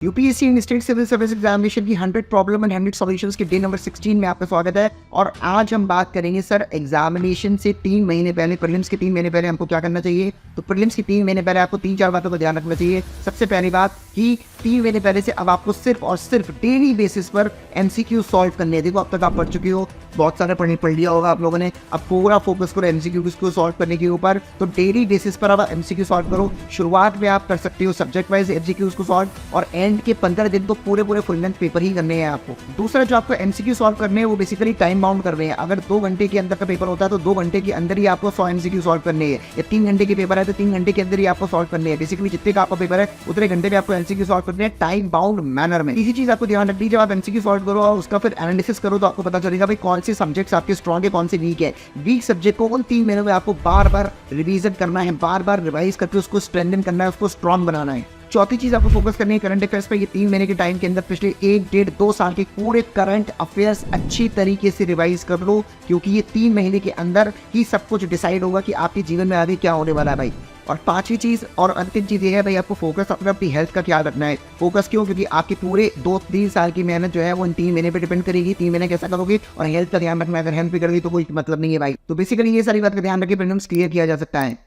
UPSC and state civil service examination की 100 problem and 100 solutions के day number 16 में आपका स्वागत है। और आज हम बात करेंगे सर एग्जामिनेशन से 3 महीने पहले, प्रीलिम्स के 3 महीने पहले हमको क्या करना चाहिए। तो प्रीलिम्स के 3 महीने पहले आपको 3-4 बातों का ध्यान रखना चाहिए। सबसे पहली बात कि 3 महीने पहले से अब आपको सिर्फ और सिर्फ डेली बेसिस पर एमसीक्यू सॉल्व करने हैं। देखो अब तक आप पढ़ चुके हो, बहुत सारा पढ़ लिया होगा आप लोगों ने। अब पूरा फोकस करो एमसीक्यू को सॉल्व करने के ऊपर। तो डेली बेसिस पर आप एमसीक्यू सॉल्व करो। शुरुआत में आप कर सकते हो सब्जेक्ट वाइज एमसीक्यूज को सॉल्व, और एंड के 15 दिन तो पूरे फुल लेंथ पेपर ही करने हैं आपको। दूसरा जो आपको एमसीक्यू सॉल्व करने हैं वो बेसिकली टाइम बाउंड करने हैं। अगर 2 घंटे के अंदर का पेपर होता है तो 2 घंटे के अंदर ही आपको 100 एमसीक्यू सॉल्व करने हैं। या 3 घंटे के पेपर है तो 3 घंटे के अंदर ही आपको सॉल्व करने हैं। बेसिकली जितने का आपका पेपर है उतने घंटे में आपको एमसीक्यू सॉल्व करने हैं टाइम बाउंड मैनर में। इसी चीज आपको ध्यान रखनी है। जब आप एमसीक्यू सॉल्व करो और उसका फिर एनालिसिस करो तो आपको पता चलेगा भाई कौन से सब्जेक्ट्स आपके स्ट्रॉन्ग है, कौन से वीक है। वीक सब्जेक्ट को उन 3 महीनों में आपको बार बार रिवीजन करना है, बार बार रिवाइज करके उसको स्ट्रेंथन करना है, उसको स्ट्रॉन्ग बनाना है। चौथी चीज आपको फोकस करनी है करंट अफेयर्स पे। ये 3 महीने के टाइम के अंदर पिछले 1-1.5-2 साल के पूरे करंट अफेयर्स अच्छी तरीके से रिवाइज कर लो, क्योंकि ये 3 महीने के अंदर ही सब कुछ डिसाइड होगा कि आपके जीवन में आगे क्या होने वाला है भाई। और 5वीं चीज और अंतिम चीज ये है भाई, आपको फोकस अपनी हेल्थ का ख्याल रखना है। फोकस क्यों? क्योंकि आपके पूरे 2-3 साल की मेहनत जो है वो इन 3 महीने पे डिपेंड करेगी। 3 महीने कैसा करोगे और हेल्थ का ध्यान रखना है। अगर हेल्थ बिगड़ गई तो कोई मतलब नहीं है भाई। तो बेसिकली ये सारी बात का ध्यान रखिए, प्रीलिम्स क्लियर किया जा सकता है।